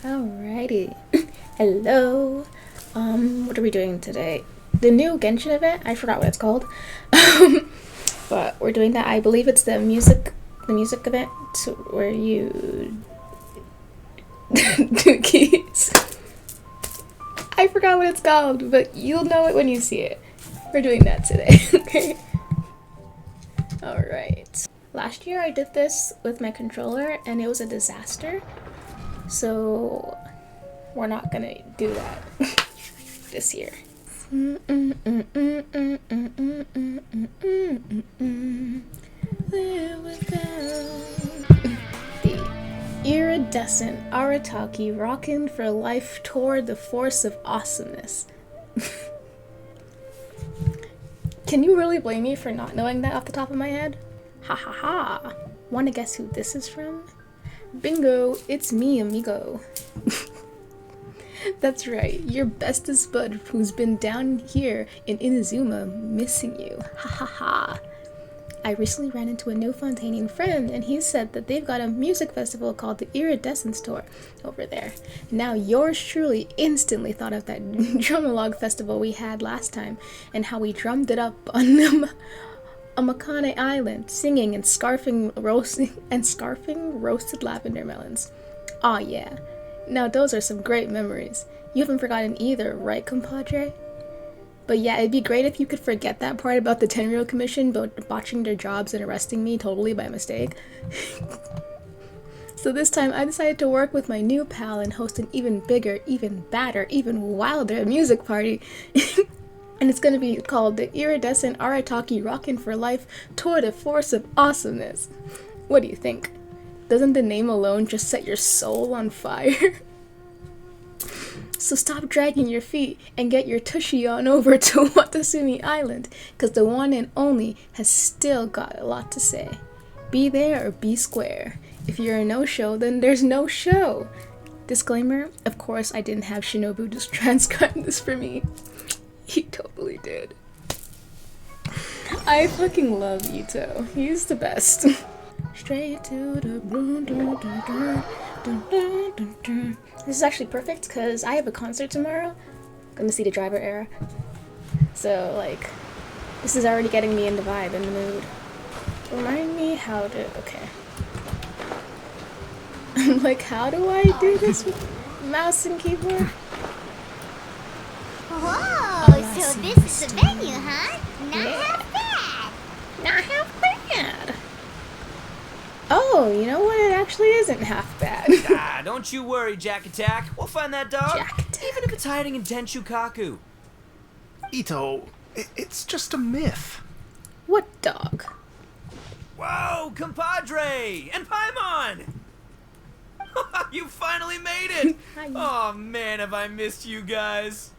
Alrighty. Hello. What are we doing today? The new Genshin event? I forgot what it's called. But we're doing that. I believe it's the music event where you do keys. I forgot what it's called, but you'll know it when you see it. We're doing that today. Okay. Alright. Last year I did this with my controller and it was a disaster. So we're not gonna do that this year. There we go. The Iridescent Arataki Rockin for Life Tour the Force of Awesomeness. Can you really blame me for not knowing that off the top of my head? Ha ha ha. Wanna guess who this is from? Bingo, it's me, amigo. That's right, your bestest bud who's been down here in Inazuma missing you. Ha ha ha. I recently ran into a new Fontanian friend and he said that they've got a music festival called the Iridescent Tour over there. Now yours truly instantly thought of that Drumalog festival we had last time and how we drummed it up on Amakane Island, singing and scarfing roasted lavender melons. Aw yeah. Now those are some great memories. You haven't forgotten either, right, compadre? But yeah, it'd be great if you could forget that part about the Tenryou Commission botching their jobs and arresting me totally by mistake. So this time I decided to work with my new pal and host an even bigger, even badder, even wilder music party. And it's gonna be called the Iridescent Arataki Rockin for Life Tour de Force of Awesomeness. What do you think? Doesn't the name alone just set your soul on fire? So stop dragging your feet and get your tushy on over to Watasumi Island, cause the one and only has still got a lot to say. Be there or be square. If you're a no-show, then there's no show. Disclaimer, of course I didn't have Shinobu just transcribe this for me. He totally did. I fucking love Itto. He's the best. Straight to the boom, dun, dun, dun, dun, dun, dun, dun. This is actually perfect because I have a concert tomorrow. I'm gonna see the Driver Era. So like, this is already getting me in the vibe, in the mood. Remind me how to. Okay. I'm like, how do I do this with mouse and keyboard? Whoa, so this is the venue, huh? Not half bad. Not half bad. Oh, you know what? It actually isn't half bad. Don't you worry, Jack Attack. We'll find that dog. Jack Attack. Even if it's hiding in Tenshukaku. Itto, it's just a myth. What dog? Whoa, compadre! And Paimon! You finally made it! Oh man, have I missed you guys.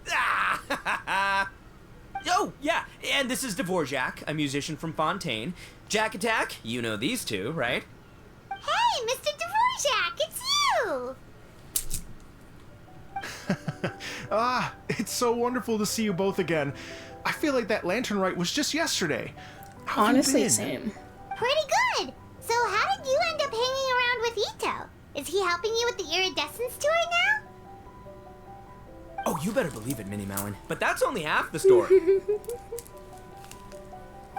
Oh, yeah, and this is Dvorak, a musician from Fontaine. Jack Attack, you know these two, right? Hey, Mr. Dvorak, it's you! It's so wonderful to see you both again. I feel like that lantern rite was just yesterday. How have you Honestly, been? same. Pretty good. So how did you end up hanging around with Itto? Is he helping you with the Iridescence tour now? Oh, you better believe it, Minnie Melon. But that's only half the story.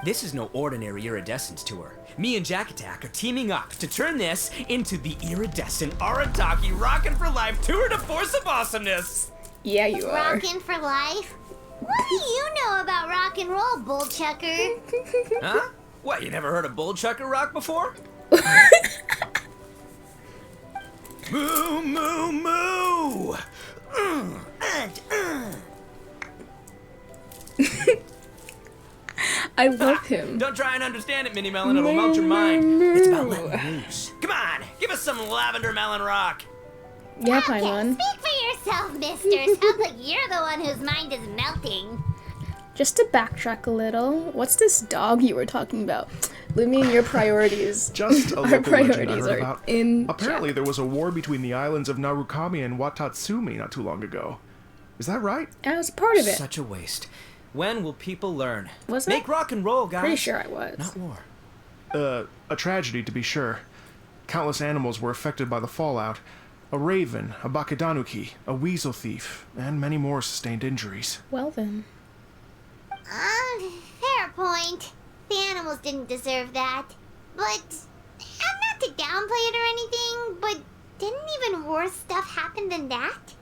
This is no ordinary Iridescence tour. Me and Jack Attack are teaming up to turn this into the Iridescent Arataki Rockin for Life Tour de Force of Awesomeness. Yeah, you are. Rockin' for life? What do you know about rock and roll, bullchucker? Huh? What, you never heard a bull chucker rock before? Moo, moo, moo! I love him. Don't try and understand it, Minnie Melon. It'll melt your mind. It's about letting loose. Come on, give us some lavender melon rock. Yeah, Okay, Paimon. speak for yourself, mister. Sounds like you're the one whose mind is melting. Just to backtrack a little, what's this dog you were talking about? Living your priorities. Just a Our local legend I priorities heard are about. in Apparently check. there was a war between the islands of Narukami and Watatsumi not too long ago. Is that right? I was a part of it. Such a waste. When will people learn? Was Make it? rock and roll, guys. Pretty sure I was. Not war. A tragedy to be sure. Countless animals were affected by the fallout. A raven, a bakadanuki, a weasel thief, and many more sustained injuries. Well then. Fair point. The animals didn't deserve that. But, I'm not to downplay it or anything, but didn't even worse stuff happen than that?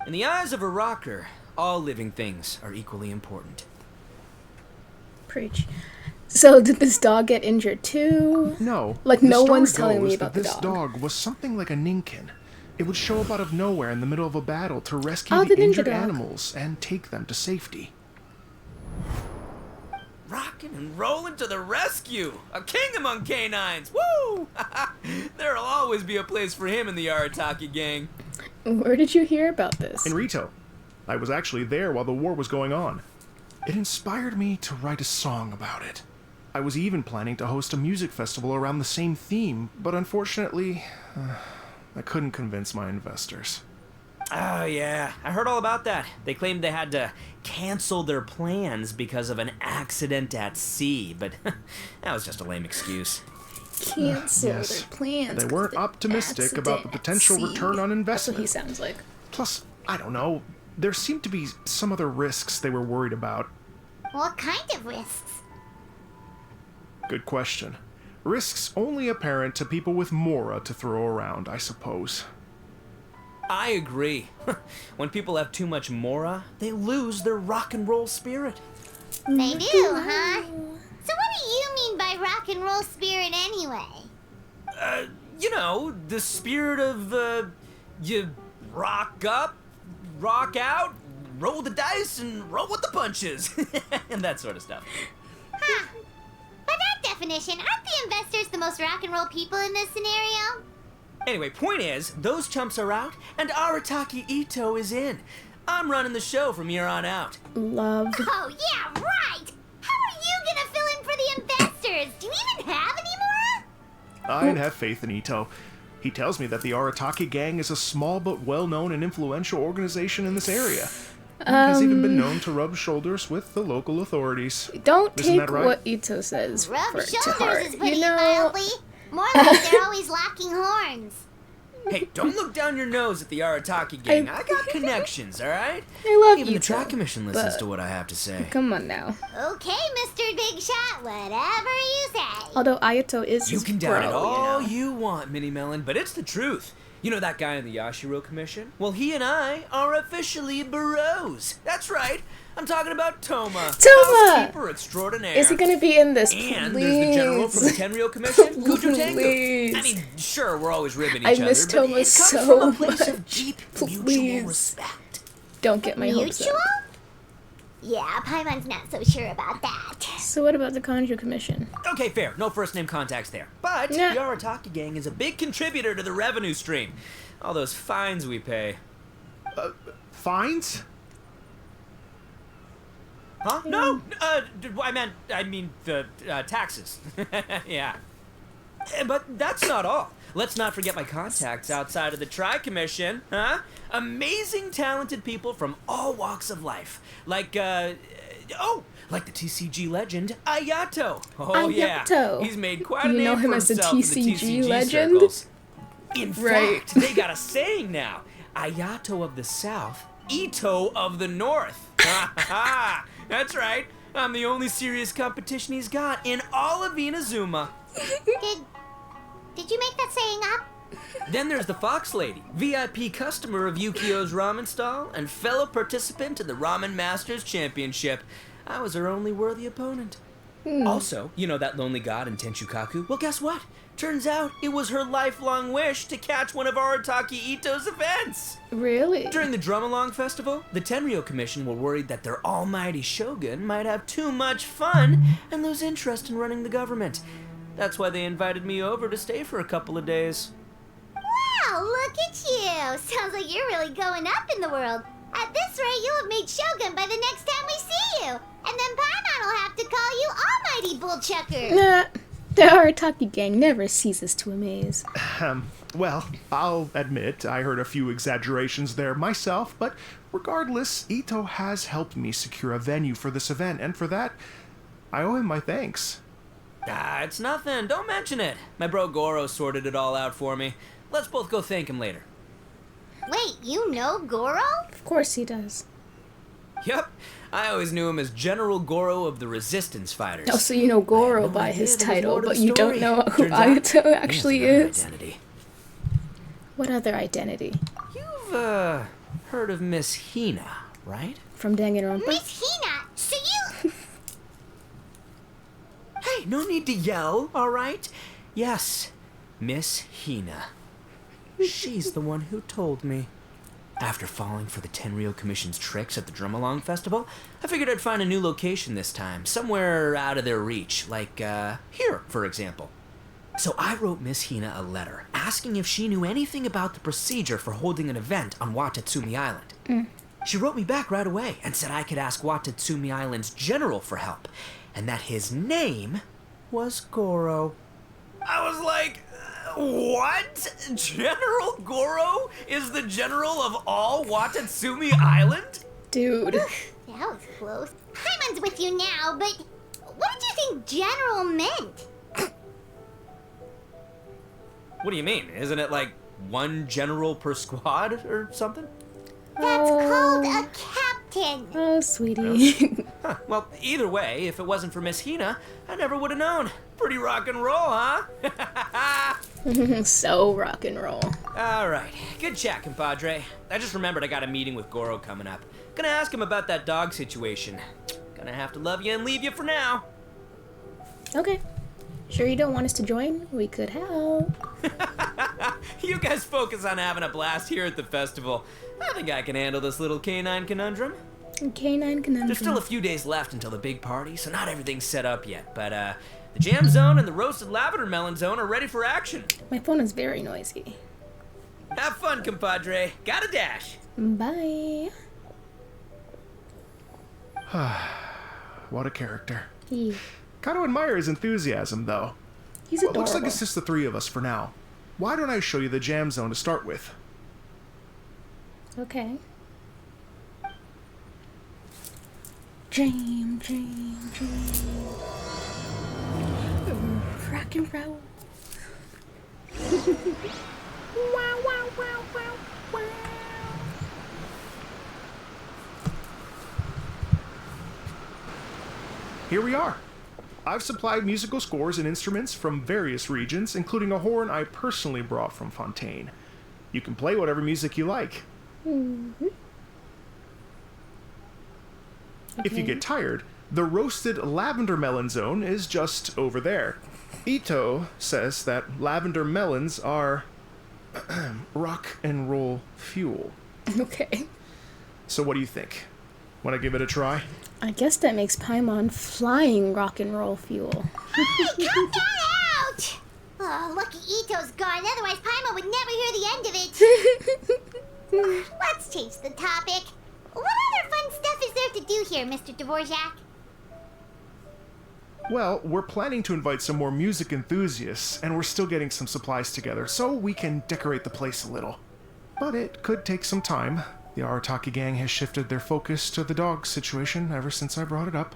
In the eyes of a rocker, all living things are equally important. Preach. So did this dog get injured too? No. Like the no story one's telling me goes about that the this dog. dog was something like a ninkin. It would show up out of nowhere in the middle of a battle to rescue Oh, the the ninja injured dog. animals and take them to safety. Rockin' and rollin' to the rescue! A king among canines! Woo! There'll always be a place for him in the Arataki gang. Where did you hear about this? In Rito. I was actually there while the war was going on. It inspired me to write a song about it. I was even planning to host a music festival around the same theme, but unfortunately, I couldn't convince my investors. Oh, yeah. I heard all about that. They claimed they had to cancel their plans because of an accident at sea, but that was just a lame excuse. Cancel Yes. their plans. They 'cause weren't of the optimistic about the accident potential at sea. return on That's investment. what he sounds like. Plus, I don't know, there seemed to be some other risks they were worried about. What kind of risks? Good question. Risks only apparent to people with mora to throw around, I suppose. I agree. When people have too much mora, they lose their rock and roll spirit. They do, huh? So what do you mean by rock and roll spirit anyway? You know, the spirit of, you rock up, rock out, roll the dice, and roll with the punches. And that sort of stuff. Huh. By that definition, aren't the investors the most rock and roll people in this scenario? Anyway, point is, those chumps are out, and Arataki Itto is in. I'm running the show from here on out. Love. Oh, yeah, right! How are you gonna fill in for the investors? Do you even have any more? I'd have faith in Itto. He tells me that the Arataki gang is a small but well-known and influential organization in this area. He has even been known to rub shoulders with the local authorities. Don't Isn't take that right? what Ito says Rub to shoulders heart. is putting You it know, mildly. More like they're always locking horns. Hey, don't look down your nose at the Arataki gang. I got connections, all right? I love Even the Ito, track commission listens but- to what I have to say. Come on now. Okay, Mr. Big Shot, whatever you say. Although Ayato is You his can bro, doubt it all you know. you want, Mini Melon, but it's the truth. You know that guy in the Yashiro Commission? Well, he and I are officially bros. That's right. I'm talking about Thoma. Thoma! Housekeeper extraordinaire. Is he gonna be in this? And Please. there's the general from the Tenryo Commission, Kujo Tengu. Please. I mean, sure, we're always ribbing I each miss other, but Thoma it comes so from a place much. of deep mutual Please. respect. Don't get my hopes Mutual? up. Yeah, Paimon's not so sure about that. So what about the Kanju Commission? Okay, fair. No first name contacts there. But Nah. the Arataki gang is a big contributor to the revenue stream. All those fines we pay. Fines? Huh? No, I mean the taxes. Yeah. But that's not all. Let's not forget my contacts outside of the Tri-Commission, huh? Amazing, talented people from all walks of life. Like, like the TCG legend, Ayato. Oh, yeah. Ayato. He's made quite a You name know him for as the himself in the TCG TCG legend? circles. In Right. fact, they got a saying now. Ayato of the South, Itto of the North. Ha ha! That's right. I'm the only serious competition he's got in all of Inazuma. Did you make that saying up? Then there's the Fox Lady, VIP customer of Yukio's ramen stall and fellow participant in the Ramen Masters Championship. I was her only worthy opponent. Also, you know that lonely god in Tenchukaku? Well, guess what? Turns out it was her lifelong wish to catch one of Arataki Itto's events. Really? During the Drum-Along Festival, the Tenryo Commission were worried that their almighty shogun might have too much fun and lose interest in running the government. That's why they invited me over to stay for a couple of days. Wow, look at you. Sounds like you're really going up in the world. At this rate, you'll have made Shogun by the next time we see you. And then Paimon will have to call you Almighty Bullchucker. Nah. The Arataki gang never ceases to amaze. Well, I'll admit I heard a few exaggerations there myself, but regardless, Itto has helped me secure a venue for this event, and for that, I owe him my thanks. Ah, it's nothing. Don't mention it. My bro Goro sorted it all out for me. Let's both go thank him later. Wait, you know Goro? Of course he does. Yep, I always knew him as General Goro of the Resistance Fighters. Oh, so you know Goro No by idea his there was title, more to but the you don't story. know who Turns out, Ayato he actually has another is. Identity. What other identity? You've, heard of Miss Hina, right? From Danganronpa? Miss Hina, so you... Hey, no need to yell, alright? Yes, Miss Hina. She's the one who told me. After falling for the Tenryou Commission's tricks at the Drum-Along Festival, I figured I'd find a new location this time, somewhere out of their reach, like, here, for example. So I wrote Miss Hina a letter, asking if she knew anything about the procedure for holding an event on Watatsumi Island. She wrote me back right away and said I could ask Watatsumi Island's general for help, and that his name was Goro. I was like, what? General Goro is the general of all Watatsumi Island? Dude. That was close. Paimon's with you now, but what did you think General meant? What do you mean? Isn't it like one general per squad or something? That's called a captain. Oh, sweetie. Huh, well, either way, if it wasn't for Miss Hina, I never would have known. Pretty rock and roll, huh? So rock and roll. Alright, good chat, compadre. I just remembered I got a meeting with Goro coming up. Gonna ask him about that dog situation. Gonna have to love you and leave you for now. Okay. Sure you don't want us to join? We could help. You guys focus on having a blast here at the festival. I think I can handle this little canine conundrum. Canine conundrum. There's still a few days left until the big party, so not everything's set up yet. But, the jam zone and the roasted lavender melon zone are ready for action. My phone is very noisy. Have fun, compadre. Got a dash. Bye. What a character. Yeah. Kind of admire his enthusiasm, though. He's Well, adorable. looks like it's just the three of us for now. Why don't I show you the jam zone to start with? Okay. Jam. Rock and roll. Wow. Here we are. I've supplied musical scores and instruments from various regions, including a horn I personally brought from Fontaine. You can play whatever music you like. If you Okay. get tired, the roasted lavender melon zone is just over there. Itto says that lavender melons are rock and roll fuel. Okay. So what do you think? Want to give it a try? I guess that makes Paimon flying rock and roll fuel. Hey, cut that out! Oh, lucky Ito's gone, otherwise Paimon would never hear the end of it. Let's change the topic. What other fun stuff is there to do here, Mr. Dvorak? Well, we're planning to invite some more music enthusiasts, and we're still getting some supplies together, so we can decorate the place a little. But it could take some time. The Arataki gang has shifted their focus to the dog situation ever since I brought it up.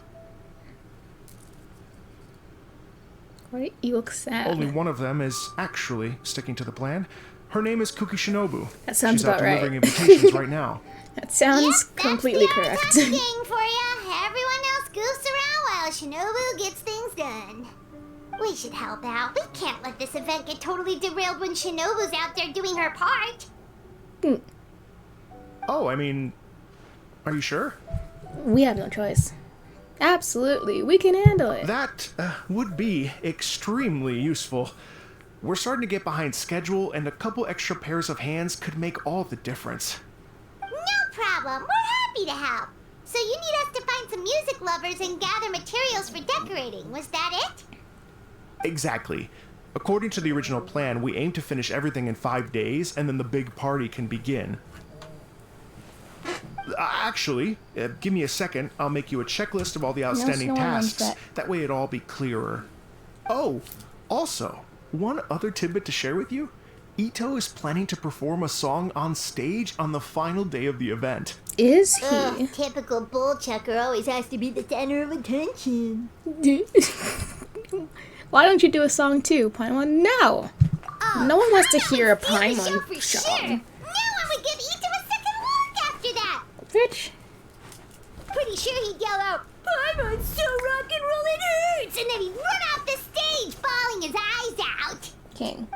Right? You look sad. Only one of them is actually sticking to the plan. Her name is Kuki Shinobu. That sounds She's out about right. delivering invitations right now. That sounds completely that's the correct. Arataki gang for ya. Everyone else goofs around while Shinobu gets things done. We should help out. We can't let this event get totally derailed when Shinobu's out there doing her part. Oh, I mean, are you sure? We have no choice. Absolutely, we can handle it. That would be extremely useful. We're starting to get behind schedule, and a couple extra pairs of hands could make all the difference. No problem. We're happy to help. So you need us to find some music lovers and gather materials for decorating. Was that it? Exactly. According to the original plan, we aim to finish everything in 5 days, and then the big party can begin. Actually, give me a second. I'll make you a checklist of all the outstanding no one wants tasks. That way it'll all be clearer. Oh, also, one other tidbit to share with you. Itto is planning to perform a song on stage on the final day of the event. Is he? Ugh, typical bull chucker always has to be the center of attention. Why don't you do a song too, Paimon? No! Oh, No one wants to hear a Paimon would steal the Paimon show for song. sure. No one would give Rich? Pretty sure he'd yell out, "Paimon's so rock and roll it hurts!" And then he'd run off the stage, bawling his eyes out. King,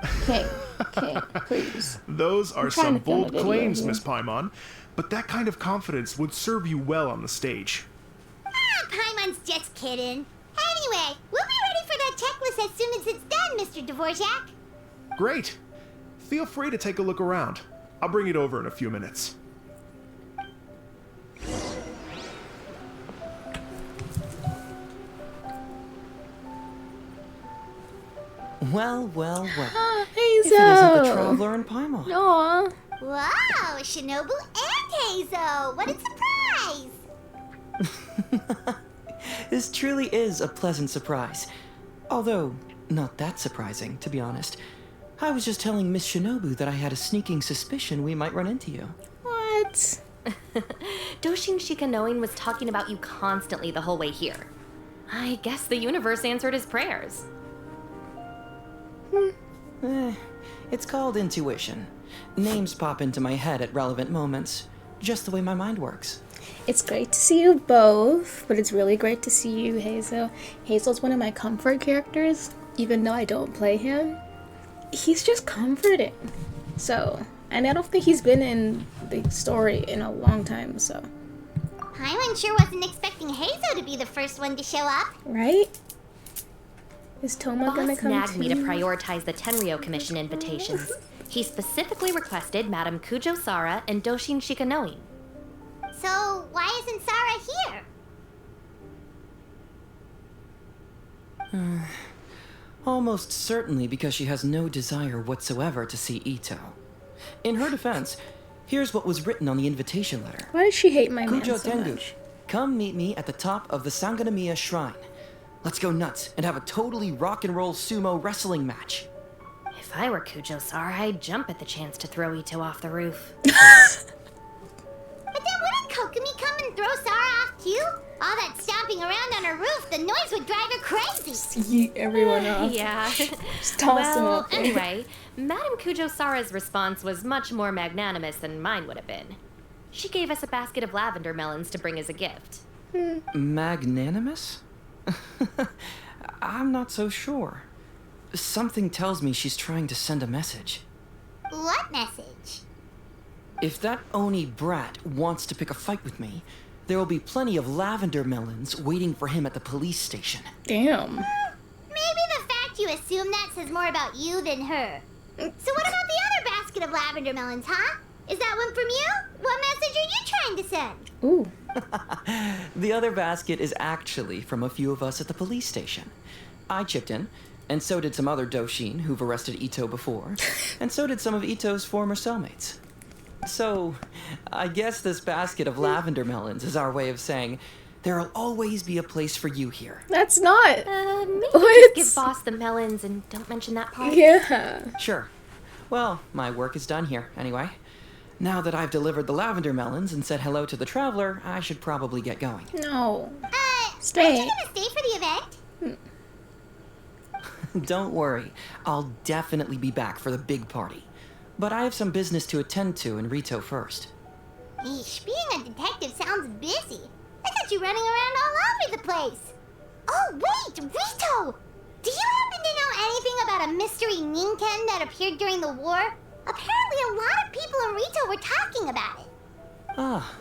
please. Those are I'm trying some to film a bold video claims, here. Miss Paimon, but that kind of confidence would serve you well on the stage. Paimon's just kidding. Anyway, we'll be ready for that checklist as soon as it's done, Mr. Dvorak. Great. Feel free to take a look around. I'll bring it over in a few minutes. Well. Hazel! If it isn't the Traveler and Paimon. Aw. Wow, Shinobu and Hazel! What a surprise! This truly is a pleasant surprise. Although, not that surprising, to be honest. I was just telling Miss Shinobu that I had a sneaking suspicion we might run into you. What? Doshin Shikanoin was talking about you constantly the whole way here. I guess the universe answered his prayers. It's called intuition. Names pop into my head at relevant moments, just the way my mind works. It's great to see you both, but it's really great to see you, Hazel. Hazel's one of my comfort characters, even though I don't play him. He's just comforting. So, and I don't think he's been in the story in a long time, so. Paimon sure wasn't expecting Hazel to be the first one to show up. Right? Is Thoma gonna Boss come nagged me to too? prioritize the Tenryo Commission invitations. He specifically requested Madame Kujo Sara and Doshin Shikanoin. So, why isn't Sara here? Almost certainly because she has no desire whatsoever to see Itto. In her defense, here's what was written on the invitation letter. Why does she hate my man Kujo so Tengu, much? come meet me at the top of the Sanganamiya Shrine. Let's go nuts and have a totally rock and roll sumo wrestling match. If I were Kujo Sara, I'd jump at the chance to throw Itto off the roof. But then wouldn't Kokomi come and throw Sara off too? All that stomping around on her roof, the noise would drive her crazy. Yeet everyone off. Yeah. Just toss them Well, up there. anyway, Madame Kujo Sara's response was much more magnanimous than mine would have been. She gave us a basket of lavender melons to bring as a gift. Magnanimous? I'm not so sure. Something tells me she's trying to send a message. What message? If that Oni brat wants to pick a fight with me, there will be plenty of lavender melons waiting for him at the police station. Damn. Maybe the fact you assume that says more about you than her. So what about the other basket of lavender melons, huh? Is that one from you? What message are you trying to send? Ooh. The other basket is actually from a few of us at the police station. I chipped in, and so did some other Doshin who've arrested Itto before, and so did some of Itto's former cellmates. So, I guess this basket of lavender melons is our way of saying, there'll always be a place for you here. That's not. Maybe What? just give Boss the melons and don't mention that part. Yeah. Sure. Well, my work is done here, anyway. Now that I've delivered the lavender melons and said hello to the traveler, I should probably get going. No. Aren't Stay. you gonna stay for the event? Don't worry, I'll definitely be back for the big party. But I have some business to attend to in Rito first. Eesh, being a detective sounds busy. I got you running around all over the place. Oh, wait, Rito! Do you happen to know anything about a mystery Ninken that appeared during the war? Apparently a lot of people in Rito were talking about it. Ah,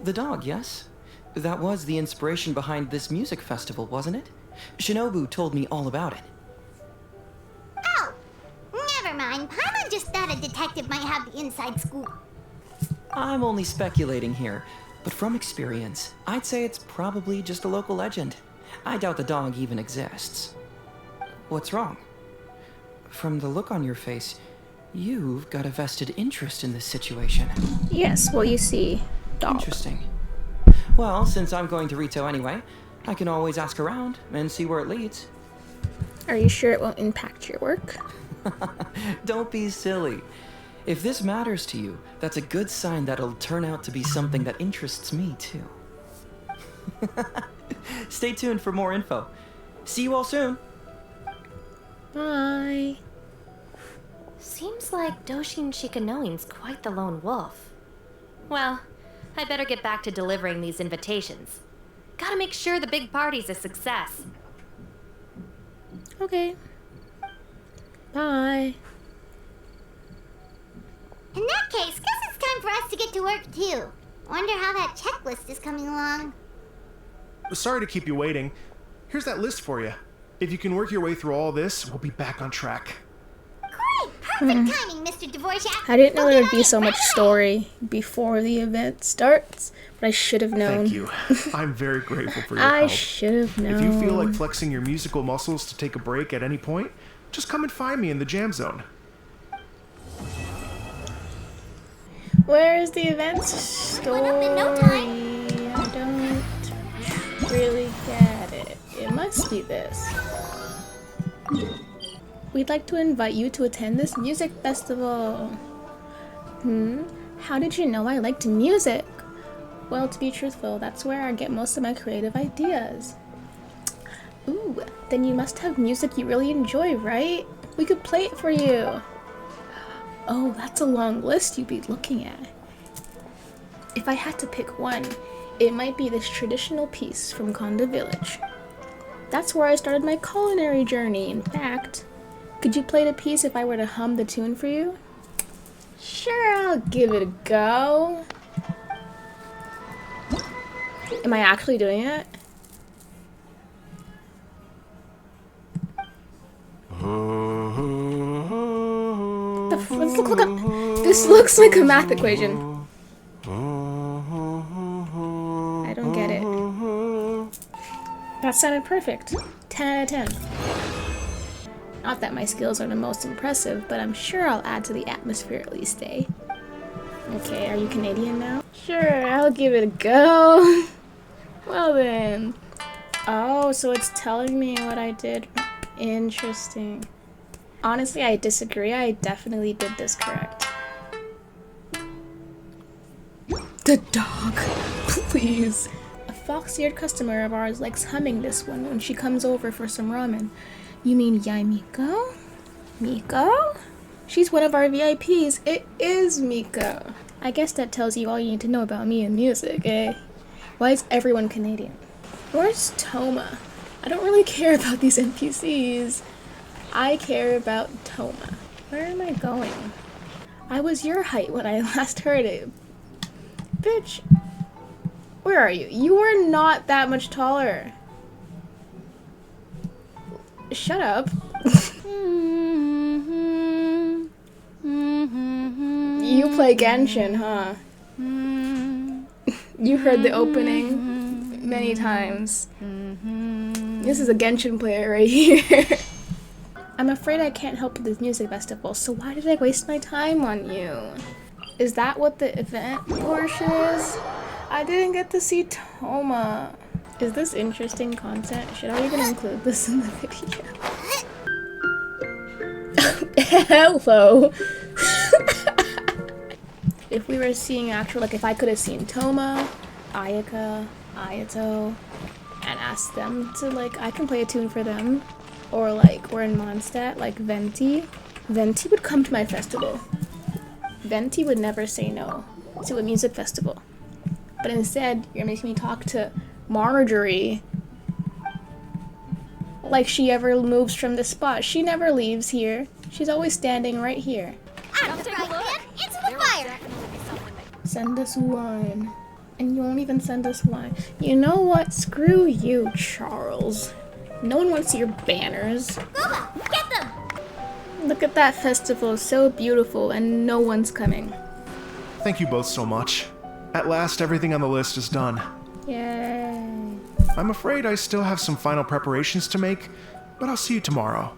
the dog, yes? That was the inspiration behind this music festival, wasn't it? Shinobu told me all about it. Oh, never mind. Paimon just thought a detective might have the inside scoop. I'm only speculating here, but from experience, I'd say it's probably just a local legend. I doubt the dog even exists. What's wrong? From the look on your face, you've got a vested interest in this situation. Yes, well, you see, dog. Interesting. Well, since I'm going to Rito anyway, I can always ask around and see where it leads. Are you sure it won't impact your work? Don't be silly. If this matters to you, that's a good sign that it'll turn out to be something that interests me too. Stay tuned for more info. See you all soon. Bye. Seems like Doshin Shikanoin's quite the lone wolf. Well, I'd better get back to delivering these invitations. Gotta make sure the big party's a success. Okay. Bye. In that case, guess it's time for us to get to work too. Wonder how that checklist is coming along. Sorry to keep you waiting. Here's that list for you. If you can work your way through all this, we'll be back on track. Great! Perfect timing, Mr. Dvorak. I didn't know We'll there get would on be it so right much away. story before the event starts, but I should have known. Thank you. I'm very grateful for your I help. should have known. If you feel like flexing your musical muscles to take a break at any point, just come and find me in the jam zone. Where is the event story? Went up in no time. I don't really get it. It must be this. We'd like to invite you to attend this music festival. How did you know I liked music? Well, to be truthful, that's where I get most of my creative ideas. Ooh, then you must have music you really enjoy, right? We could play it for you. Oh, that's a long list you'd be looking at. If I had to pick one, it might be this traditional piece from Konda Village. That's where I started my culinary journey, in fact. Could you play the piece if I were to hum the tune for you? Sure, I'll give it a go. Am I actually doing it? This looks like a math equation. I don't get it. That sounded perfect. 10 out of 10. Not that my skills are the most impressive, but I'm sure I'll add to the atmosphere at least, eh? Okay, are you Canadian now? Sure, I'll give it a go. Well then. Oh, so it's telling me what I did. Interesting. Honestly, I disagree. I definitely did this correct. The dog. Please. A fox-eared customer of ours likes humming this one when she comes over for some ramen. You mean Yai Miko? Miko? She's one of our VIPs. It is Miko. I guess that tells you all you need to know about me and music, eh? Why is everyone Canadian? Where's Thoma? I don't really care about these NPCs. I care about Thoma. Where am I going? I was your height when I last heard it. Bitch. Where are you? You are not that much taller. Shut up. You play Genshin, huh? You heard the opening many times. This is a Genshin player right here. I'm afraid I can't help with this music festival, so why did I waste my time on you? Is that what the event portion is? I didn't get to see Thoma. Is this interesting content? Should I even include this in the video? Hello. If we were seeing actual, like if I could have seen Thoma, Ayaka, Ayato, and asked them to like, I can play a tune for them. Or like, we're in Mondstadt, like Venti. Venti would come to my festival. Venti would never say no to a music festival. But instead, you're making me talk to Marjorie like she ever moves from the spot. She never leaves here. She's always standing right here. Out of the frying pan, into the fire! Send us wine. And you won't even send us wine. You know what? Screw you, Charles. No one wants your banners. Boba, get them! Look at that festival, so beautiful, and no one's coming. Thank you both so much. At last, everything on the list is done. Yay. I'm afraid I still have some final preparations to make, but I'll see you tomorrow.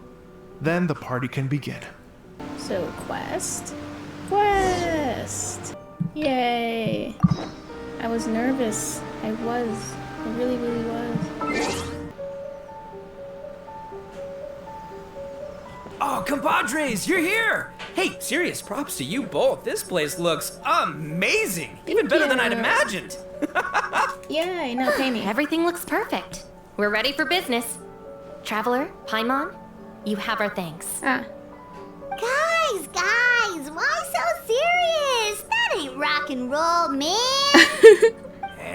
Then the party can begin. So, quest? Quest! Yay. I was nervous. I really, really was. Oh, compadres, you're here! Hey, serious props to you both. This place looks amazing! Even better than I'd you. imagined! Yay, now pay me. Everything looks perfect. We're ready for business. Traveler, Paimon, you have our thanks. Ah. Guys, why so serious? That ain't rock and roll, man!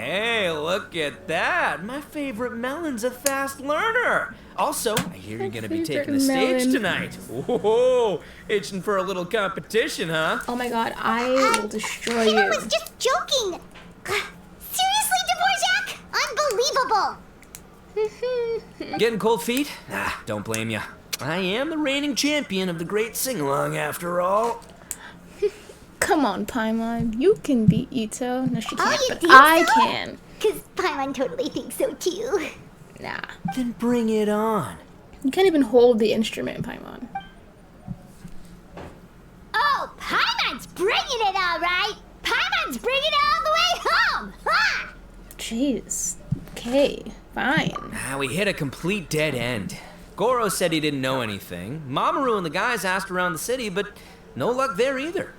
Hey, look at that. My favorite melon's a fast learner. Also, I hear you're gonna be taking the stage melon. tonight. Whoa, itching for a little competition, huh? Oh my god, I will destroy Paimon you. was just joking. Seriously, Dvorak? Unbelievable. Getting cold feet? Ah, don't blame ya. I am the reigning champion of the great sing-along after all. Come on, Paimon. You can beat Itto. No, she can't, you but think I so? can. Because Paimon totally thinks so too. Nah. Then bring it on. You can't even hold the instrument, Paimon. Oh, Paimon's bringing it all right. Paimon's bringing it all the way home. Ha! Jeez. Okay, fine. Ah, we hit a complete dead end. Goro said he didn't know anything. Mamoru and the guys asked around the city, but no luck there either.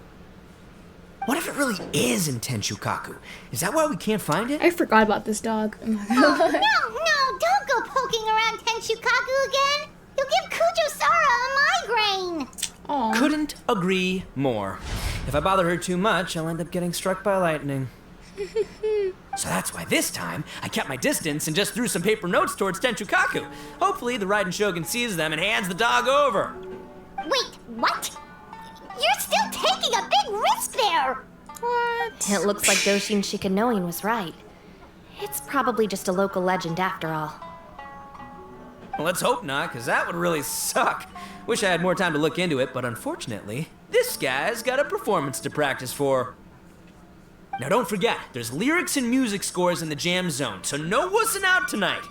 What if it really is in Tenshukaku? Is that why we can't find it? I forgot about this dog. No, don't go poking around Tenshukaku again. You'll give Kujo-Sara a migraine. Aw. Couldn't agree more. If I bother her too much, I'll end up getting struck by lightning. So that's why this time, I kept my distance and just threw some paper notes towards Tenshukaku. Hopefully the Raiden Shogun sees them and hands the dog over. Wait, what? You're still taking a big risk there. What? It looks like Doshin Shikanoin was right. It's probably just a local legend after all. Well, let's hope not, because that would really suck. Wish I had more time to look into it, but unfortunately, this guy's got a performance to practice for. Now don't forget, there's lyrics and music scores in the jam zone, so no wussing out tonight.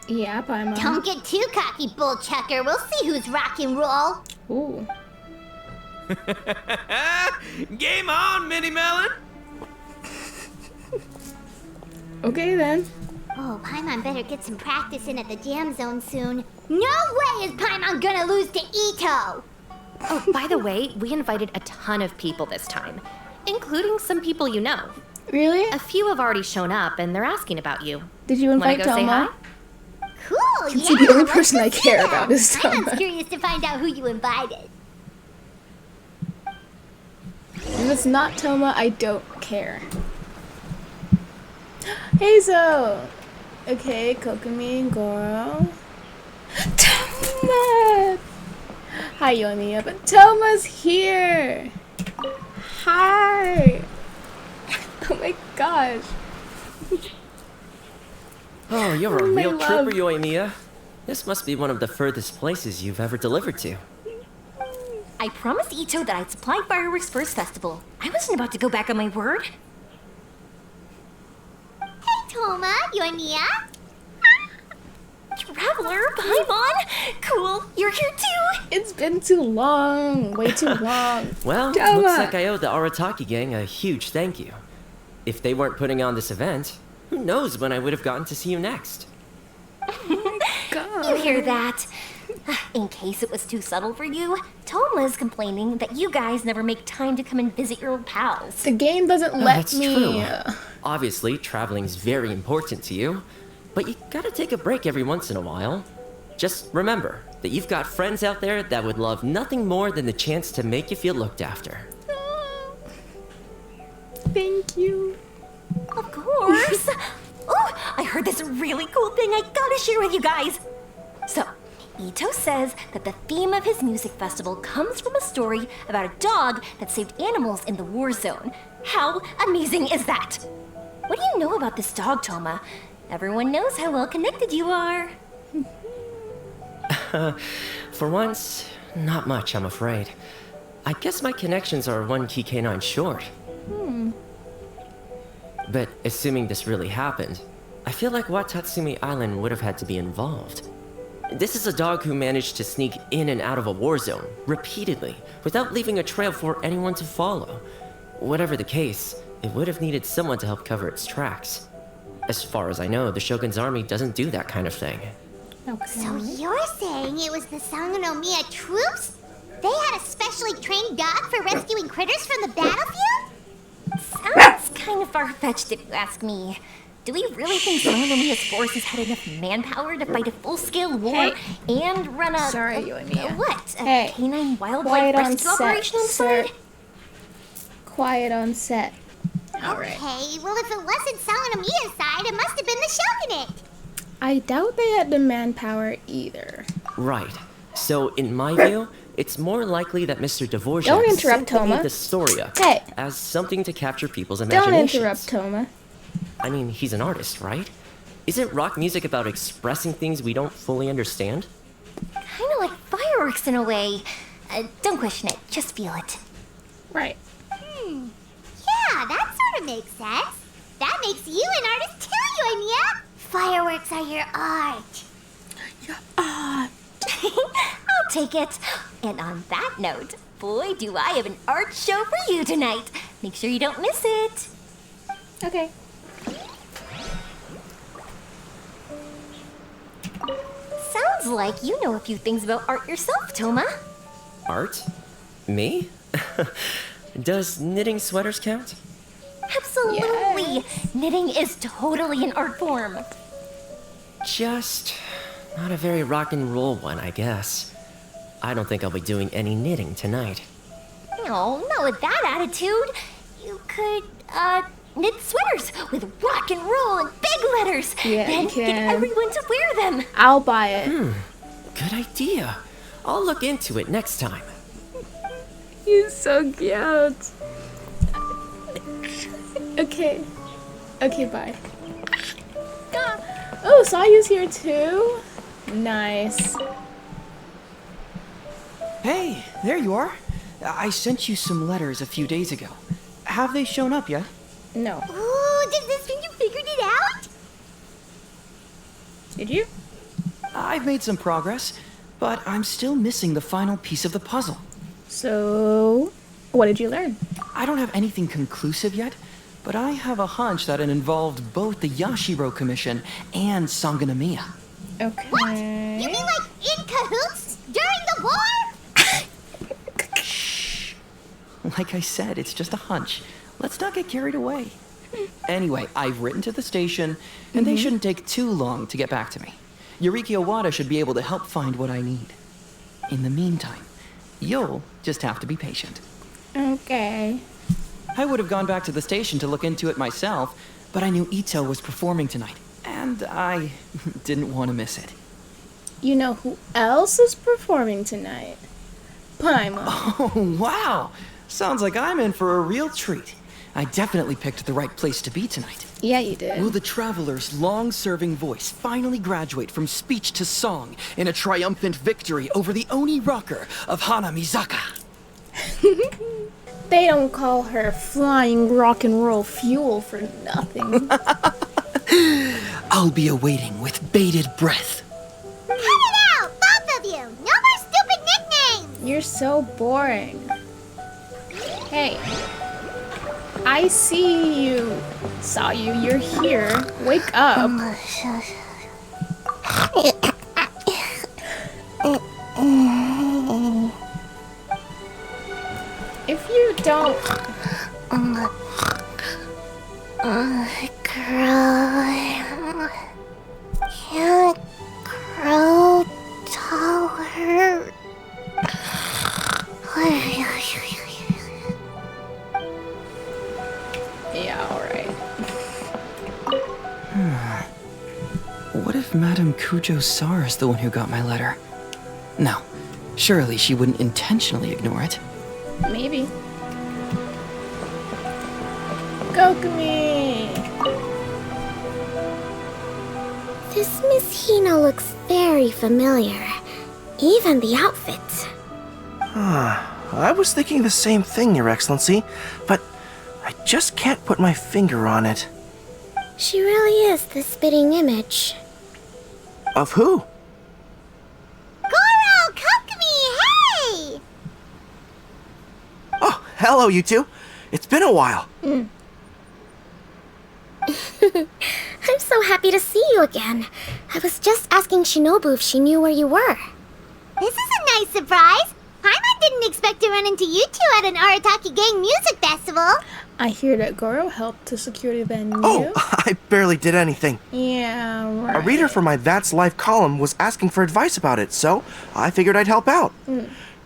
Yeah, Paimon. Don't get too cocky, bullchucker. We'll see who's rock and roll. Ooh. Game on, Mini Melon! Okay then. Oh, Paimon better get some practice in at the jam zone soon. No way is Paimon gonna lose to Itto! Oh, by the way, we invited a ton of people this time, including some people you know. Really? A few have already shown up, and they're asking about you. Did you Wanna invite go say Thoma? hi? Cool, Since yeah. the only let's person I go see care them. about is Paimon's Thoma. curious to find out who you invited. If it's not Thoma, I don't care. Hazel! Okay, Kokomi and Goro. Thoma! Hi, Yoimiya, but Thoma's here! Hi! Oh my gosh. Oh, you're a Oh, my real love. trooper, Yoimiya. This must be one of the furthest places you've ever delivered to. I promised Itto that I'd supply fireworks for his festival. I wasn't about to go back on my word. Hey, Thoma, Yoimiya. Traveler, Paimon! Cool, you're here too! It's been too long. Way too long. Well, Toma. looks like I owe the Arataki gang a huge thank you. If they weren't putting on this event, who knows when I would have gotten to see you next. You hear that? In case it was too subtle for you, Toma's complaining that you guys never make time to come and visit your old pals. The game doesn't let That's me. true. Obviously, traveling's very important to you, but you gotta take a break every once in a while. Just remember that you've got friends out there that would love nothing more than the chance to make you feel looked after. Thank you. Of course! Oh, I heard this really cool thing I gotta share with you guys! So, Itto says that the theme of his music festival comes from a story about a dog that saved animals in the war zone. How amazing is that? What do you know about this dog, Thoma? Everyone knows how well connected you are. For once, not much, I'm afraid. I guess my connections are one key canine short. But assuming this really happened, I feel like Watatsumi Island would have had to be involved. This is a dog who managed to sneak in and out of a war zone, repeatedly, without leaving a trail for anyone to follow. Whatever the case, it would have needed someone to help cover its tracks. As far as I know, the Shogun's army doesn't do that kind of thing. Okay. So you're saying it was the Sangonomiya troops? They had a specially trained dog for rescuing critters from the battlefield? Sounds kind of far-fetched if you ask me. Do we really think Sangonomiya's forces had enough manpower to fight a full-scale war and run a... Sorry, Yoimiya. What? A Hey, canine quiet wildlife on rescue set, operation on the sir. side? Quiet on set. Alright. Okay, well if it wasn't Sanganamiya's side, it must have been the shogunate. I doubt they had the manpower either. Right. So, in my view, it's more likely that Mr. Dvorak Don't interrupt, simply Thoma. made the story up Hey. as something to capture people's Don't imaginations. interrupt, Thoma. I mean, he's an artist, right? Isn't rock music about expressing things we don't fully understand? Kind of like fireworks in a way. Don't question it, just feel it. Right. Yeah, that sort of makes sense. That makes you an artist too, Yoimiya. Fireworks are your art. I'll take it. And on that note, boy, do I have an art show for you tonight. Make sure you don't miss it. Okay. Sounds like you know a few things about art yourself, Thoma. Art? Me? Does knitting sweaters count? Absolutely. Knitting is totally an art form. Just not a very rock and roll one, I guess. I don't think I'll be doing any knitting tonight. No, not with that attitude. You could, knit sweaters with rock and roll and big letters. Yeah, then you get can. everyone to wear them. I'll buy it. Good idea. I'll look into it next time. He's so cute. Okay. Okay, bye. Oh, Sayu's here too? Nice. Hey, there you are. I sent you some letters a few days ago. Have they shown up yet? No. Ooh, does this mean you figured it out? Did you? I've made some progress, but I'm still missing the final piece of the puzzle. So, what did you learn? I don't have anything conclusive yet, but I have a hunch that it involved both the Yashiro Commission and Sanganamiya. Okay. What? You mean like in cahoots during the war? Like I said, it's just a hunch. Let's not get carried away. Anyway, I've written to the station, and they shouldn't take too long to get back to me. Yuriki Owada should be able to help find what I need. In the meantime, you'll just have to be patient. Okay. I would have gone back to the station to look into it myself, but I knew Itto was performing tonight, and I didn't want to miss it. You know who else is performing tonight? Paimon. Oh, wow! Sounds like I'm in for a real treat. I definitely picked the right place to be tonight. Yeah, you did. Will the Traveler's long-serving voice finally graduate from speech to song in a triumphant victory over the Oni rocker of Hanamizaka? They don't call her flying rock and roll fuel for nothing. I'll be awaiting with bated breath. Cut it out, both of you! No more stupid nicknames! You're so boring. Hey. I see you. Saw you. You're here. Wake up. If you don't... Can't grow taller. Yeah, alright. What if Madame Kujo-Sar is the one who got my letter? No, surely she wouldn't intentionally ignore it. Maybe. Kokumi! This Miss Hina looks very familiar. Even the outfit. I was thinking the same thing, Your Excellency, but I just can't put my finger on it. She really is the spitting image. Of who? Goro! Kokumi! Hey! Oh, hello, you two. It's been a while. I'm so happy to see you again. I was just asking Shinobu if she knew where you were. This is a nice surprise. Paimon didn't expect to run into you two at an Arataki Gang music festival. I hear that Goro helped to secure the venue. Oh, I barely did anything. Yeah, right. A reader for my That's Life column was asking for advice about it, so I figured I'd help out.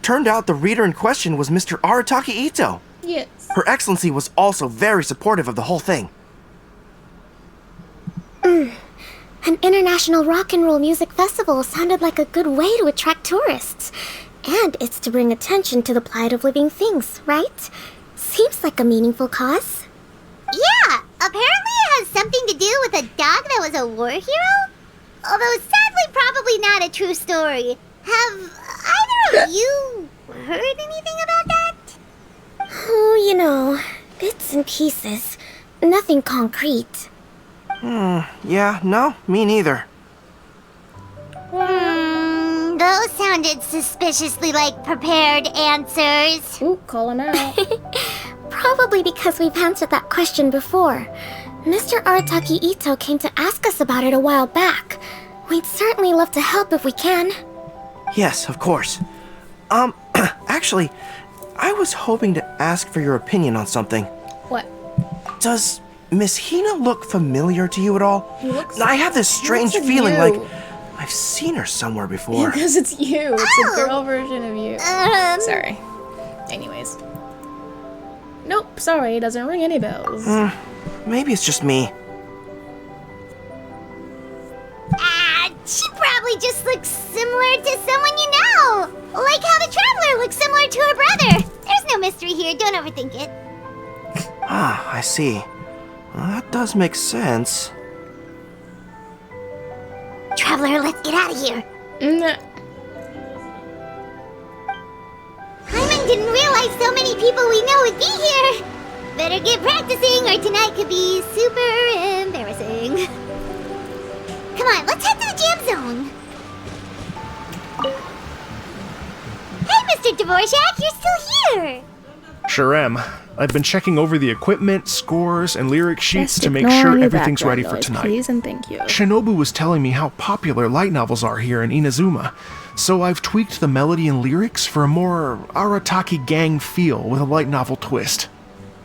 Turned out the reader in question was Mr. Arataki Itto. Yes. Her Excellency was also very supportive of the whole thing. An international rock and roll music festival sounded like a good way to attract tourists. And it's to bring attention to the plight of living things, right? Seems like a meaningful cause. Yeah, apparently it has something to do with a dog that was a war hero? Although sadly probably not a true story. Have either of you heard anything about that? Oh, you know, bits and pieces. Nothing concrete. Yeah, no, me neither. Those sounded suspiciously like prepared answers. Ooh, call him out. Probably because we've answered that question before. Mr. Arataki Itto came to ask us about it a while back. We'd certainly love to help if we can. Yes, of course. Actually, I was hoping to ask for your opinion on something. What? Does Miss Hina look familiar to you at all? I have this strange like feeling you. like I've seen her somewhere before. Because it's you. It's a girl version of you. Sorry. Anyways. Nope, sorry, it doesn't ring any bells. Maybe it's just me. She probably just looks similar to someone you know. Like how the Traveler looks similar to her brother. There's no mystery here, don't overthink it. Ah, I see. Well, that does make sense. Traveler, let's get out of here. Hyman didn't realize so many people we know would be here. Better get practicing or tonight could be super embarrassing. Come on, let's head to the jam zone. Hey, Mr. Dvorak, you're still here. Sure am. I've been checking over the equipment, scores, and lyric sheets Just to make ignore sure any everything's background ready for noise, tonight. Please and thank you. Shinobu was telling me how popular light novels are here in Inazuma, so I've tweaked the melody and lyrics for a more Arataki gang feel with a light novel twist.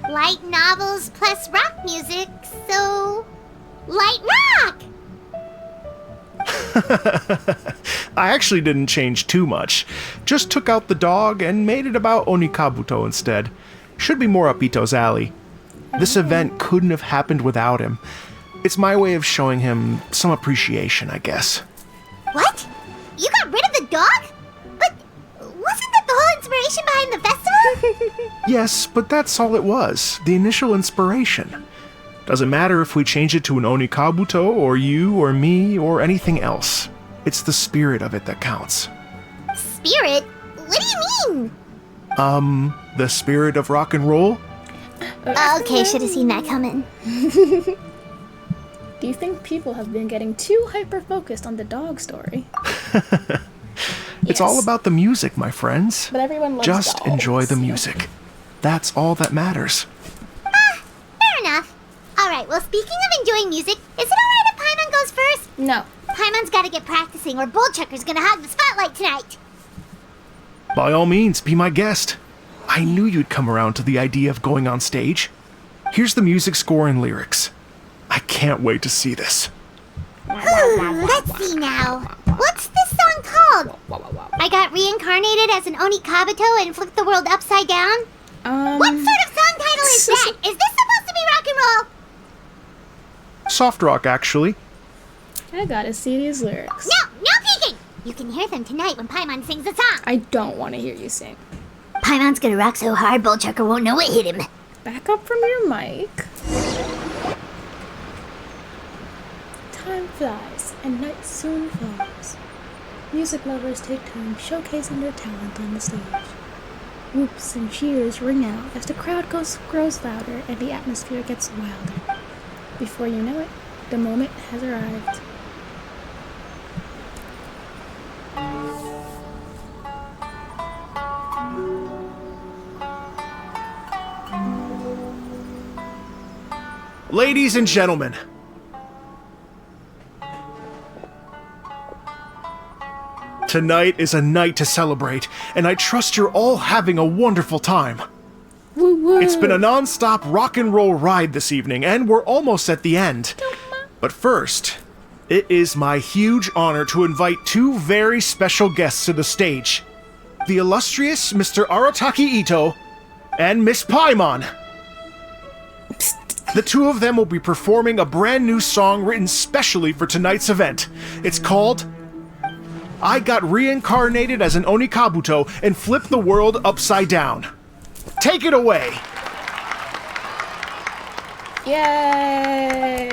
Light novels plus rock music, so... light rock! I actually didn't change too much. Just took out the dog and made it about Onikabuto instead. Should be more up Ito's alley. This event couldn't have happened without him. It's my way of showing him some appreciation, I guess. What? You got rid of the dog? But wasn't that the whole inspiration behind the festival? Yes, but that's all it was. The initial inspiration. Doesn't matter if we change it to an Onikabuto, or you, or me, or anything else. It's the spirit of it that counts. Spirit? What do you mean? The spirit of rock and roll? Okay, should have seen that coming. Do you think people have been getting too hyper-focused on the dog story? It's all about the music, my friends. But everyone loves Just dogs. enjoy the music. That's all that matters. Fair enough. Alright, well, speaking of enjoying music, is it alright if Paimon goes first? No. Paimon's gotta get practicing or Bullchucker's gonna hog the spotlight tonight. By all means, be my guest. I knew you'd come around to the idea of going on stage. Here's the music score and lyrics. I can't wait to see this. Let's see now. What's this song called? I got reincarnated as an Onikabuto and flipped the world upside down? What sort of song title is that? Is this supposed to be rock and roll? Soft rock, actually. I gotta see these lyrics. No peeking! You can hear them tonight when Paimon sings the song. I don't want to hear you sing. Paimon's gonna rock so hard, Bullchucker won't know what hit him. Back up from your mic. Time flies, and night soon falls. Music lovers take turns showcasing their talent on the stage. Whoops and cheers ring out as the crowd grows louder and the atmosphere gets wilder. Before you know it, the moment has arrived. Ladies and gentlemen, tonight is a night to celebrate, and I trust you're all having a wonderful time. Woo woo! It's been a non-stop rock and roll ride this evening, and we're almost at the end. But first, it is my huge honor to invite two very special guests to the stage. The illustrious Mr. Arataki Itto and Miss Paimon. The two of them will be performing a brand new song written specially for tonight's event. It's called I Got Reincarnated as an Onikabuto and Flipped the World Upside Down. Take it away! Yay!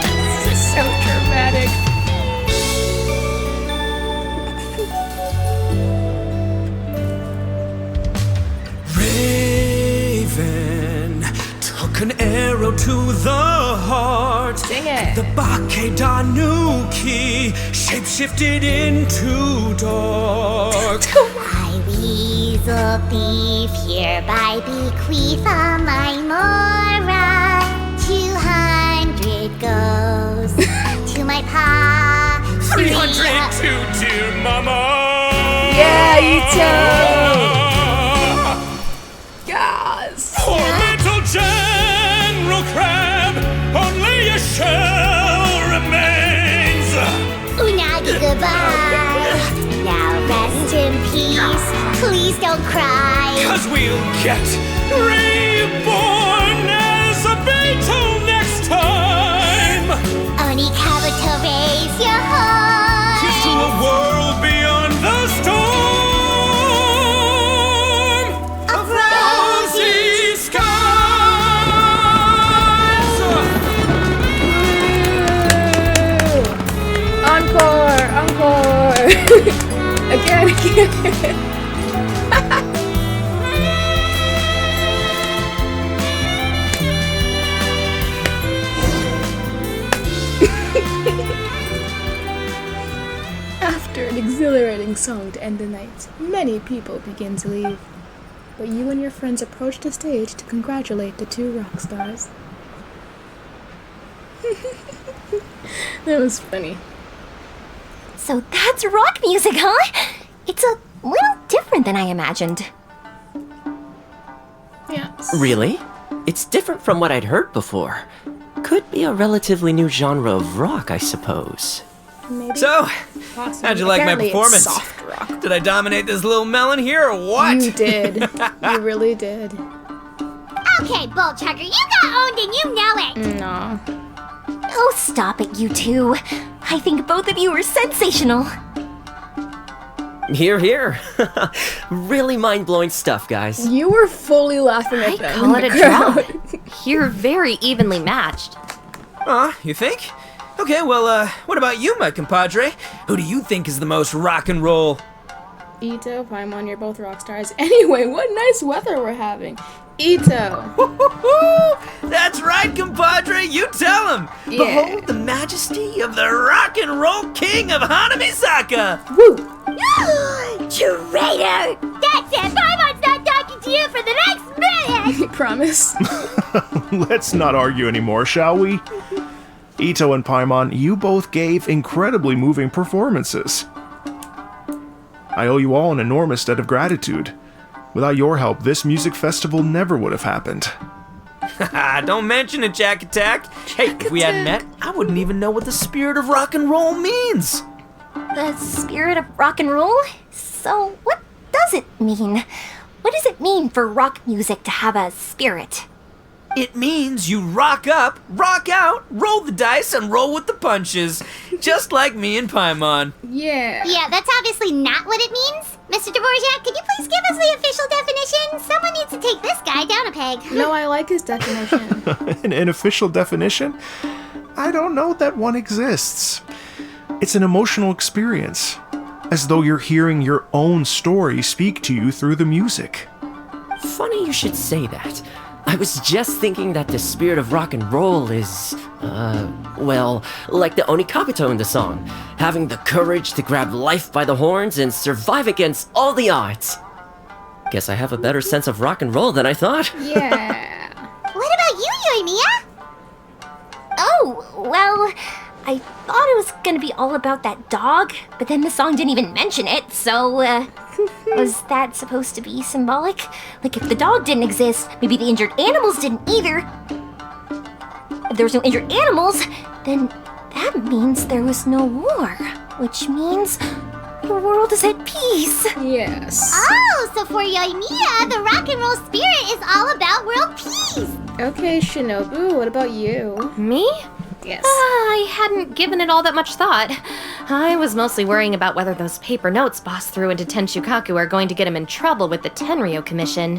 This is so dramatic. Raven took an arrow to the heart. Sing it. The Bakedanuki shapeshifted into dark. I, Weasel Thief, hereby bequeath a my Mora. 200 goes to my pa. 300 to dear mama. Yeah, Itto! Yes! Poor little General Crab, only a shell remains. Unagi, goodbye. Now rest in peace. Please don't cry. 'Cause we'll get reborn as a beetle next time. Onikabuto, raise your heart. Here's to a world beyond the storm of rosy skies. Encore! Encore! Again. After an exhilarating song to end the night, many people begin to leave. But you and your friends approach the stage to congratulate the two rock stars. That was funny. So that's rock music, huh? It's a little different than I imagined. Yes. Really? It's different from what I'd heard before. Could be a relatively new genre of rock, I suppose. Maybe. So, Possibly. how'd you like Apparently my performance? It's soft rock. Did I dominate this little melon here or what? You did. You really did. Okay, Bullchucker, you got owned and you know it. No. Oh, stop it, you two. I think both of you are sensational. Here, here. Really mind-blowing stuff, guys. You were fully laughing at them. Call in it the a crowd. draw. You're very evenly matched. You think? Okay, well, what about you, my compadre? Who do you think is the most rock and roll? Itto, Paimon, you're both rock stars. Anyway, what nice weather we're having. Itto. That's right, compadre, you tell him! Yeah. Behold the majesty of the rock and roll king of Hanamisaka! Woo! Traitor! That's it! Paimon's not talking to you for the next minute! Promise. Let's not argue anymore, shall we? Itto and Paimon, you both gave incredibly moving performances. I owe you all an enormous debt of gratitude. Without your help, this music festival never would have happened. Don't mention it, Jack Attack. Hey, if we hadn't met, I wouldn't even know what the spirit of rock and roll means. The spirit of rock and roll? So, what does it mean? What does it mean for rock music to have a spirit? It means you rock up, rock out, roll the dice, and roll with the punches. Just like me and Paimon. Yeah. Yeah, that's obviously not what it means. Mr. Dvorak, could you please give us the official definition? Someone needs to take this guy down a peg. No, I like his definition. An official definition? I don't know that one exists. It's an emotional experience, as though you're hearing your own story speak to you through the music. Funny you should say that. I was just thinking that the spirit of rock and roll is, well, like the Onikabuto in the song, having the courage to grab life by the horns and survive against all the odds. Guess I have a better sense of rock and roll than I thought. Yeah. What about you, Yoimiya? Oh, well, I thought it was gonna be all about that dog, but then the song didn't even mention it, so, was that supposed to be symbolic? Like, if the dog didn't exist, maybe the injured animals didn't either. If there was no injured animals, then that That means there was no war, which means the world is at peace. Yes. Oh, so for Yoimiya, the rock and roll spirit is all about world peace. Okay, Shinobu, what about you? Me? Yes. I hadn't given it all that much thought. I was mostly worrying about whether those paper notes Boss threw into Tenshukaku are going to get him in trouble with the Tenryo Commission.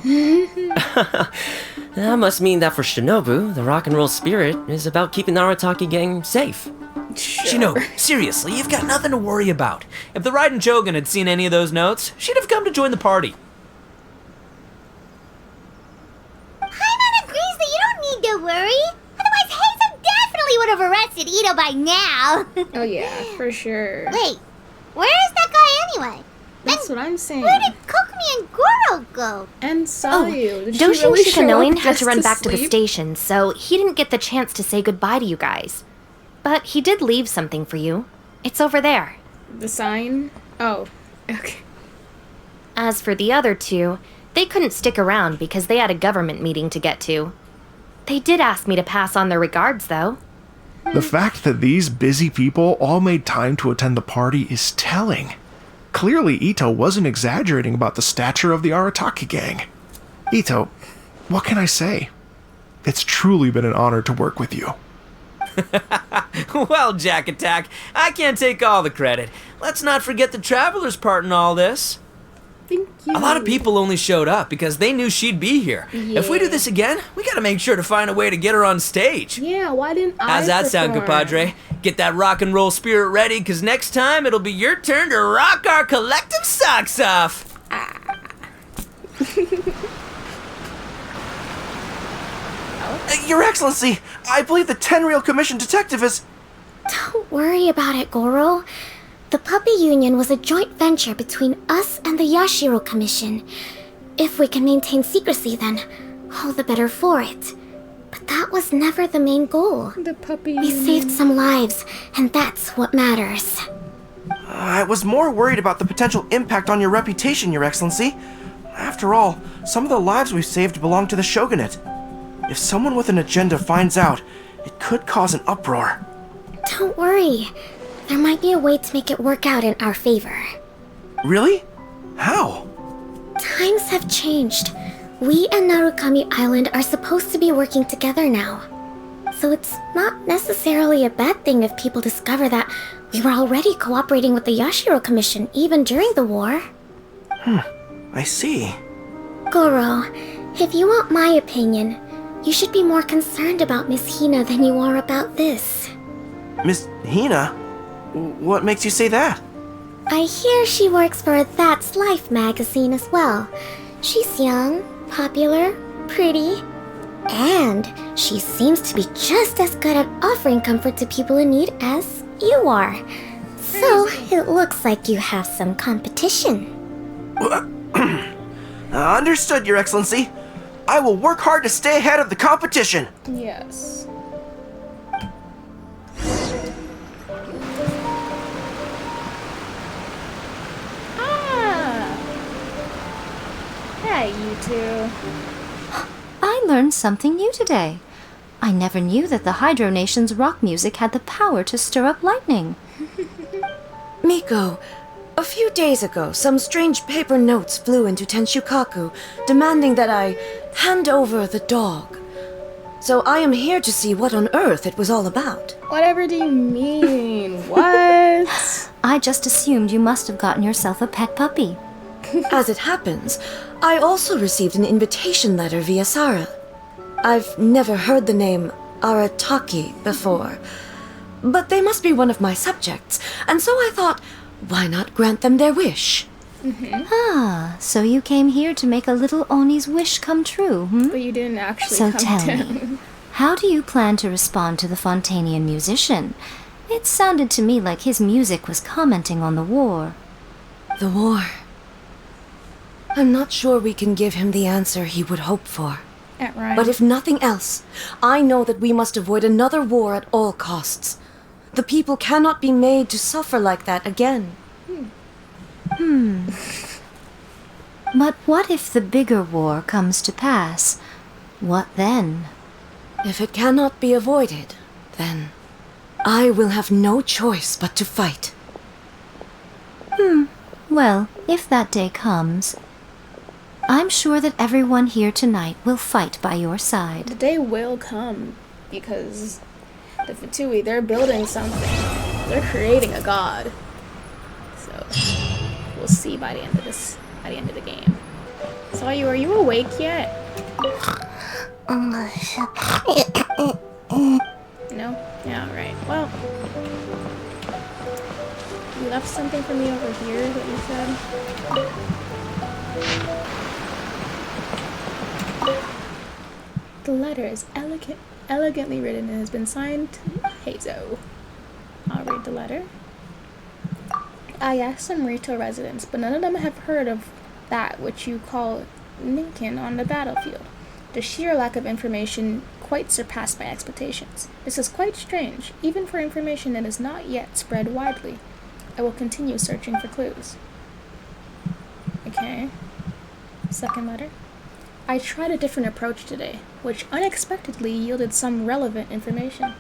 That must mean that for Shinobu, the rock and roll spirit is about keeping the Arataki gang safe. Shinobu, seriously, you've got nothing to worry about. If the Raiden Shogun had seen any of those notes, she'd have come to join the party. Paimon agrees that you don't need to worry. Otherwise, Heizo definitely would have arrested Itto by now. Oh yeah, for sure. Wait, where is that guy anyway? That's what I'm saying. Where did Kokumi and Goro go? And Sayu. Did she Doshin really show Shikanoin up had just to run back to the sleep? station, so he didn't get the chance to say goodbye to you guys. But he did leave something for you. It's over there. The sign? Oh, okay. As for the other two, they couldn't stick around because they had a government meeting to get to. They did ask me to pass on their regards, though. The fact that these busy people all made time to attend the party is telling. Clearly, Itto wasn't exaggerating about the stature of the Arataki gang. Itto, what can I say? It's truly been an honor to work with you. Well, Jack Attack, I can't take all the credit. Let's not forget the Traveler's part in all this. Thank you. A lot of people only showed up because they knew she'd be here. If we do this again, we gotta make sure to find a way to get her on stage. Yeah, why didn't I How's that sound, perform? compadre? Get that rock and roll spirit ready, because next time it'll be your turn to rock our collective socks off. Your Excellency, I believe the Tenryo Commission detective is... Don't worry about it, Goro. The Puppy Union was a joint venture between us and the Yashiro Commission. If we can maintain secrecy, then all the better for it. But that was never the main goal. The puppy. We saved some lives, and that's what matters. I was more worried about the potential impact on your reputation, Your Excellency. After all, some of the lives we've saved belong to the Shogunate. If someone with an agenda finds out, it could cause an uproar. Don't worry. There might be a way to make it work out in our favor. Really? How? Times have changed. We and Narukami Island are supposed to be working together now. So it's not necessarily a bad thing if people discover that we were already cooperating with the Yashiro Commission even during the war. I see. Goro, if you want my opinion, you should be more concerned about Miss Hina than you are about this. Miss Hina? What makes you say that? I hear she works for That's Life magazine as well. She's young, popular, pretty, and she seems to be just as good at offering comfort to people in need as you are. So it looks like you have some competition. Understood, Your Excellency. I will work hard to stay ahead of the competition. Yes. Hey, you two. I learned something new today. I never knew that the Hydro Nation's rock music had the power to stir up lightning. Miko, a few days ago, some strange paper notes flew into Tenshukaku, demanding that I hand over the dog. So I am here to see what on earth it was all about. Whatever do you mean? What? I just assumed you must have gotten yourself a pet puppy. As it happens, I also received an invitation letter via Sara. I've never heard the name Arataki before, but they must be one of my subjects, and so I thought, why not grant them their wish? Ah, so you came here to make a little Oni's wish come true, hmm? But you didn't actually So come tell down. me, how do you plan to respond to the Fontanian musician? It sounded to me like his music was commenting on the war. The war. I'm not sure we can give him the answer he would hope for. At Ryan. But if nothing else, I know that we must avoid another war at all costs. The people cannot be made to suffer like that again. But what if the bigger war comes to pass? What then? If it cannot be avoided, then I will have no choice but to fight. Well, if that day comes, I'm sure that everyone here tonight will fight by your side. The day will come because the Fatui, they're building something. They're creating a god. So we'll see by the end of the game. So are you awake yet? No? Yeah, right. Well, you left something for me over here that you said. The letter is elegantly written and has been signed Hazo. I'll read the letter. I asked some Rito residents, but none of them have heard of that which you call Ninkin on the battlefield. The sheer lack of information quite surpassed my expectations. This is quite strange, even for information that is not yet spread widely. I will continue searching for clues. Okay. Second letter. I tried a different approach today, which unexpectedly yielded some relevant information.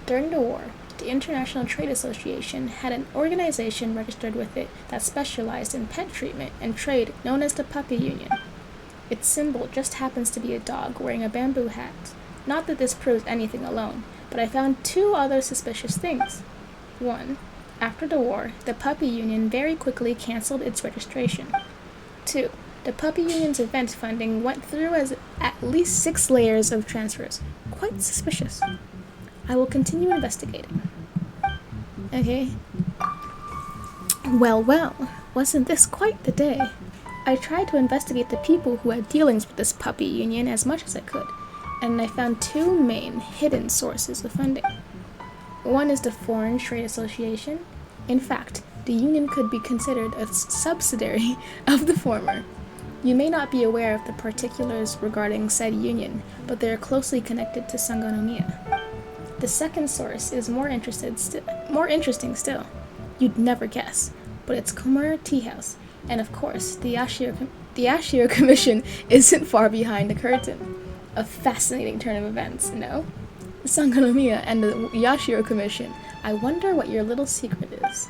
During the war, the International Trade Association had an organization registered with it that specialized in pet treatment and trade known as the Puppy Union. Its symbol just happens to be a dog wearing a bamboo hat. Not that this proves anything alone, but I found two other suspicious things. 1. After the war, the Puppy Union very quickly canceled its registration. 2. The Puppy Union's event funding went through as at least 6 layers of transfers. Quite suspicious. I will continue investigating. Okay. Well, wasn't this quite the day? I tried to investigate the people who had dealings with this Puppy Union as much as I could, and I found 2 main hidden sources of funding. One is the Foreign Trade Association. In fact, the union could be considered a subsidiary of the former. You may not be aware of the particulars regarding said union, but they are closely connected to Sangonomiya. The second source is more interesting still. You'd never guess, but it's Komura Tea House, and of course, the Ashio Commission isn't far behind the curtain. A fascinating turn of events, no? Sangonomiya and the Yashiro Commission. I wonder what your little secret is.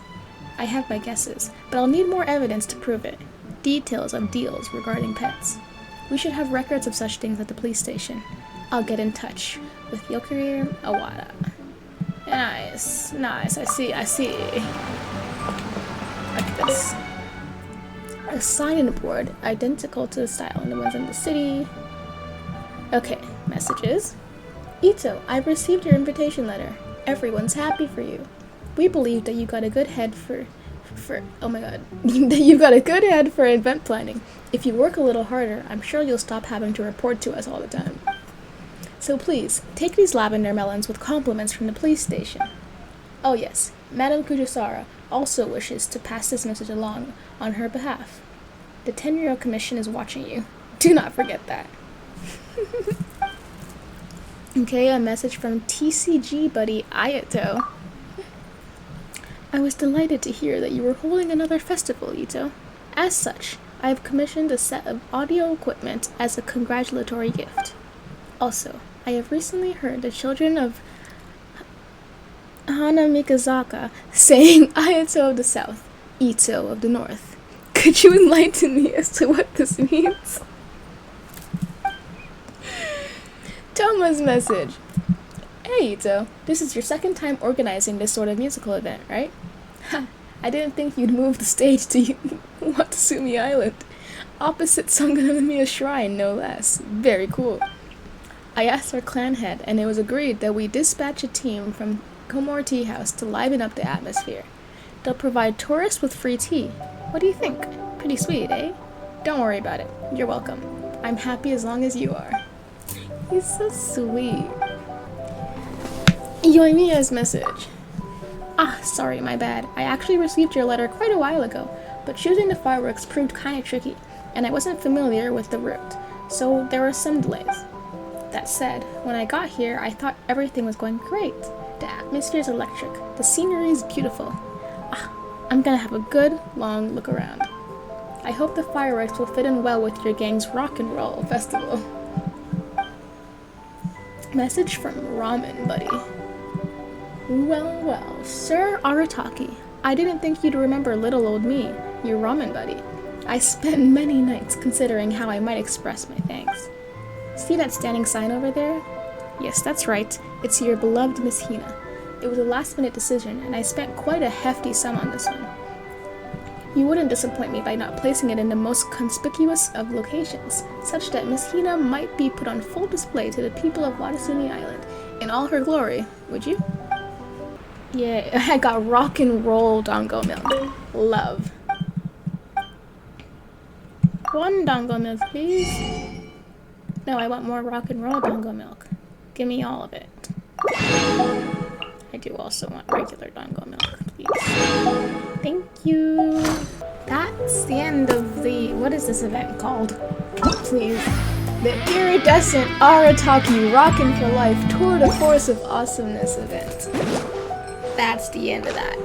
I have my guesses, but I'll need more evidence to prove it. Details of deals regarding pets. We should have records of such things at the police station. I'll get in touch with Yokiri Awada. Nice, I see. Like this. A sign-in board, identical to the style in the ones in the city. Okay, messages. Itto, I've received your invitation letter. Everyone's happy for you. We believe that you got a good head for oh my god, that you've got a good head for event planning. If you work a little harder, I'm sure you'll stop having to report to us all the time. So please, take these lavender melons with compliments from the police station. Oh yes, Madame Kujusara also wishes to pass this message along on her behalf. The Tenryou Commission is watching you. Do not forget that. Okay, a message from TCG buddy Ayato. I was delighted to hear that you were holding another festival, Itto. As such, I have commissioned a set of audio equipment as a congratulatory gift. Also, I have recently heard the children of Hanamikazaka saying Ayato of the south, Itto of the north. Could you enlighten me as to what this means? Thoma's message. Hey Itto, this is your second time organizing this sort of musical event, right? Ha, I didn't think you'd move the stage to Watasumi Island. Opposite Sangonomiya Shrine, no less. Very cool. I asked our clan head, and it was agreed that we dispatch a team from Komura Tea House to liven up the atmosphere. They'll provide tourists with free tea. What do you think? Pretty sweet, eh? Don't worry about it. You're welcome. I'm happy as long as you are. He's so sweet. Yoimiya's message. Ah, sorry, my bad. I actually received your letter quite a while ago, but choosing the fireworks proved kinda tricky, and I wasn't familiar with the route, so there were some delays. That said, when I got here, I thought everything was going great. The atmosphere's electric, the scenery's beautiful. Ah, I'm gonna have a good, long look around. I hope the fireworks will fit in well with your gang's rock and roll festival. Message from Ramen Buddy. Well, well, Sir Arataki, I didn't think you'd remember little old me, your ramen buddy. I spent many nights considering how I might express my thanks. See that standing sign over there? Yes, that's right. It's your beloved Miss Hina. It was a last-minute decision, and I spent quite a hefty sum on this one. You wouldn't disappoint me by not placing it in the most conspicuous of locations, such that Miss Hina might be put on full display to the people of Watatsumi Island in all her glory, would you? Yeah, I got rock and roll dango milk. Love. One dango milk, please. No, I want more rock and roll dango milk. Give me all of it. I do also want regular dango milk, please. Thank you. That's the end of the... What is this event called? Please. The Iridescent Arataki Rockin for Life Tour de Force of Awesomeness event. That's the end of that.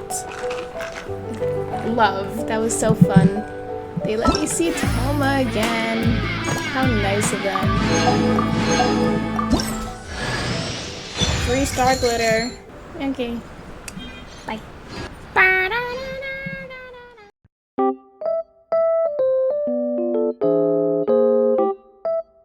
Love. That was so fun. They let me see Thoma again. How nice of them. 3-star glitter. Okay. Bye.